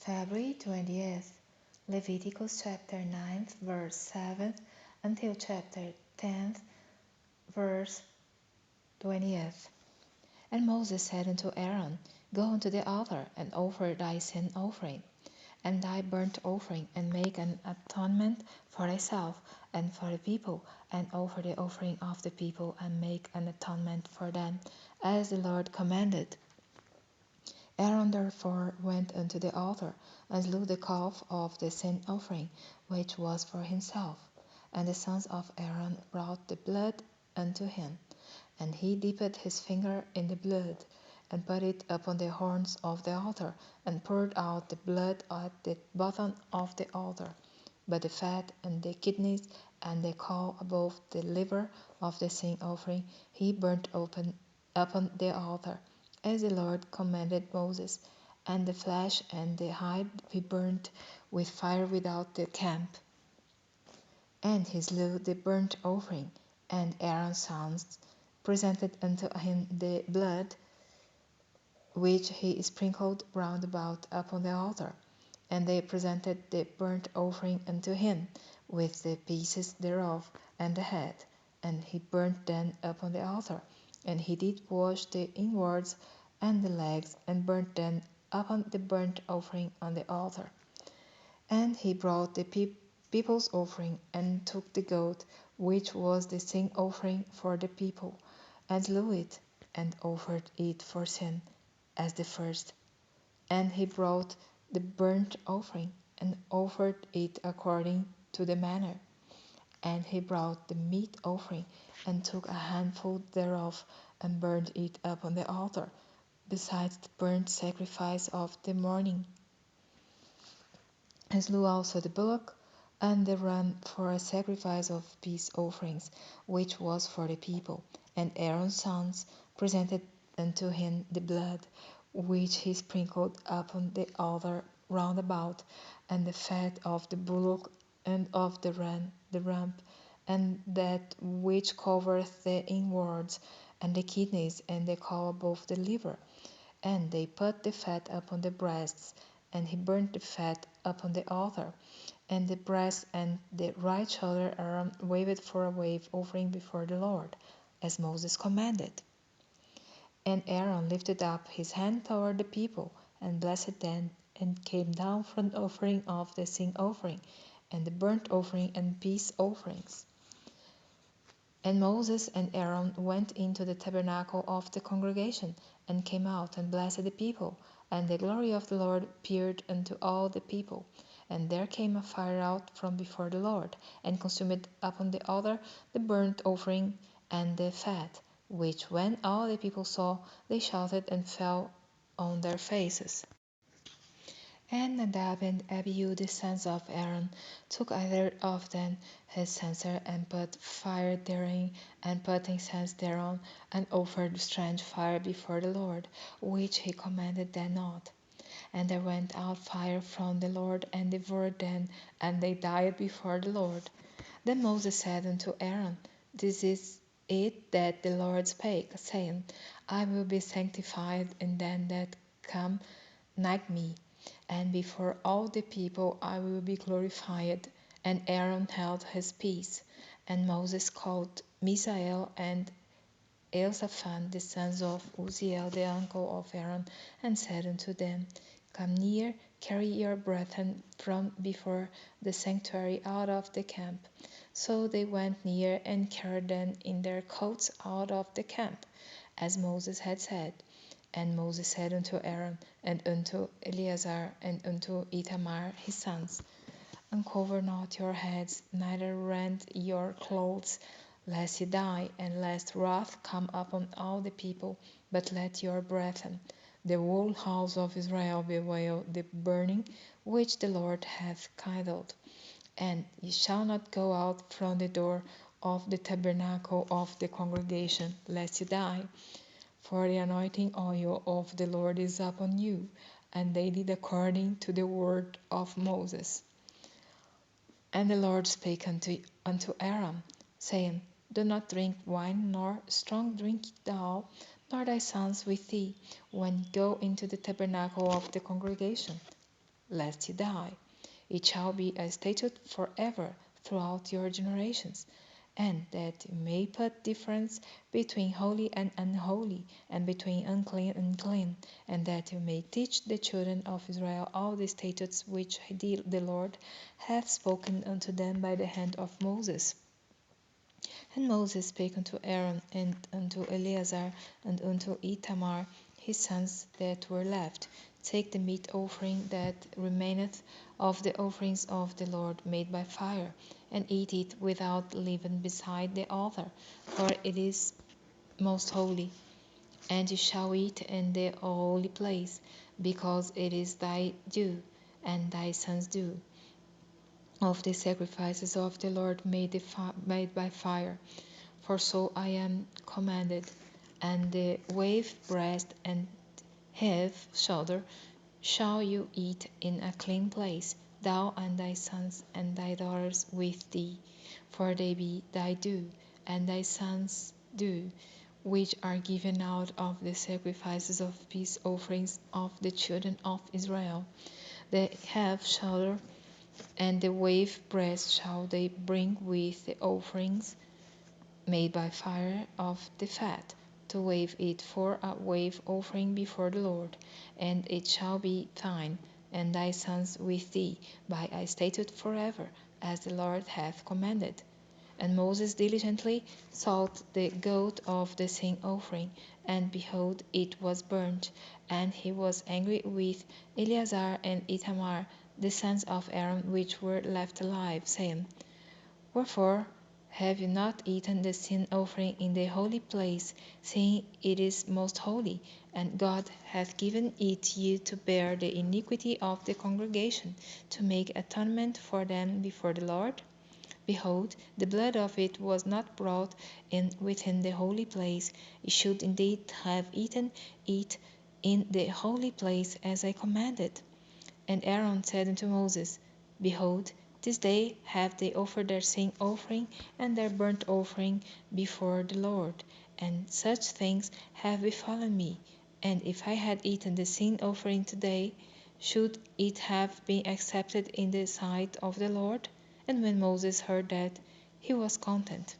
February 20th, Leviticus chapter 9, verse 7 until chapter 10, verse 20th. And Moses said unto Aaron, Go unto the altar, and offer thy sin offering, and thy burnt offering, and make an atonement for thyself and for the people, and offer the offering of the people, and make an atonement for them, as the Lord commanded. Aaron therefore went unto the altar, and slew the calf of the sin offering, which was for himself. And the sons of Aaron brought the blood unto him. And he dipped his finger in the blood, and put it upon the horns of the altar, and poured out the blood at the bottom of the altar. But the fat and the kidneys and the caul above the liver of the sin offering he burnt upon the altar, as the Lord commanded Moses. And the flesh and the hide he burnt with fire without the camp. And he slew the burnt offering, and Aaron's sons presented unto him the blood, which he sprinkled round about upon the altar. And they presented the burnt offering unto him, with the pieces thereof, and the head, and he burnt them upon the altar. And he did wash the inwards and the legs, and burnt them upon the burnt offering on the altar. And he brought the people's offering, and took the goat, which was the sin offering for the people, and slew it, and offered it for sin, as the first. And he brought the burnt offering, and offered it according to the manner. And he brought the meat offering, and took a handful thereof, and burned it upon the altar, besides the burnt sacrifice of the morning. And slew also the bullock and the ram for a sacrifice of peace offerings, which was for the people. And Aaron's sons presented unto him the blood, which he sprinkled upon the altar round about, and the fat of the bullock and of the ram, and that which covereth the inwards, and the kidneys, and the caul above the liver. And they put the fat upon the breasts, and he burnt the fat upon the altar. And the breast and the right shoulder Aaron waved for a wave offering before the Lord, as Moses commanded. And Aaron lifted up his hand toward the people, and blessed them, and came down from the offering of the sin offering, and the burnt offering and peace offerings. And Moses and Aaron went into the tabernacle of the congregation, and came out, and blessed the people. And the glory of the Lord appeared unto all the people. And there came a fire out from before the Lord, and consumed upon the altar the burnt offering and the fat, which when all the people saw, they shouted and fell on their faces. And Nadab and Abihu the sons of Aaron took either of them his censer, and put fire therein, and put incense thereon, and offered strange fire before the Lord, which he commanded them not. And there went out fire from the Lord, and devoured them, and they died before the Lord. Then Moses said unto Aaron, This is it that the Lord spake, saying, I will be sanctified in them that come nigh me, and before all the people I will be glorified. And Aaron held his peace. And Moses called Misael and Elzaphan, the sons of Uzziel, the uncle of Aaron, and said unto them, Come near, carry your brethren from before the sanctuary out of the camp. So they went near, and carried them in their coats out of the camp, as Moses had said. And Moses said unto Aaron, and unto Eleazar, and unto Ithamar his sons, Uncover not your heads, neither rend your clothes, lest ye die, and lest wrath come upon all the people, but let your brethren, the whole house of Israel, bewail the burning which the Lord hath kindled. And ye shall not go out from the door of the tabernacle of the congregation, lest ye die. For the anointing oil of the Lord is upon you. And they did according to the word of Moses. And the Lord spake unto Aaron, saying, Do not drink wine, nor strong drink thou, nor thy sons with thee, when ye go into the tabernacle of the congregation. lest you die. It shall be a statute forever throughout your generations, and that you may put difference between holy and unholy, and between unclean and clean, and that you may teach the children of Israel all the statutes which the Lord hath spoken unto them by the hand of Moses. And Moses spake unto Aaron, and unto Eleazar, and unto Ithamar, his sons that were left, Take the meat offering that remaineth of the offerings of the Lord made by fire, and eat it without leaven beside the altar, for it is most holy. And you shall eat in the holy place, because it is thy due, and thy sons' due, of the sacrifices of the Lord made by fire. For so I am commanded. And the wave breast and half shoulder shall you eat in a clean place, thou and thy sons and thy daughters with thee, for they be thy due, and thy sons' due, which are given out of the sacrifices of peace offerings of the children of Israel. The half shoulder and the wave breast shall they bring with the offerings made by fire of the fat, to wave it for a wave offering before the Lord. And it shall be thine, and thy sons with thee, by a statute forever, as the Lord hath commanded. And Moses diligently sought the goat of the sin offering, and behold, it was burnt. And he was angry with Eleazar and Ithamar, the sons of Aaron, which were left alive, saying, Wherefore have you not eaten the sin offering in the holy place, seeing it is most holy? And God hath given it you to bear the iniquity of the congregation, to make atonement for them before the Lord? Behold, the blood of it was not brought in within the holy place. You should indeed have eaten it in the holy place, as I commanded. And Aaron said unto Moses, Behold, this day have they offered their sin offering and their burnt offering before the Lord, and such things have befallen me. And if I had eaten the sin offering today, should it have been accepted in the sight of the Lord? And when Moses heard that, he was content.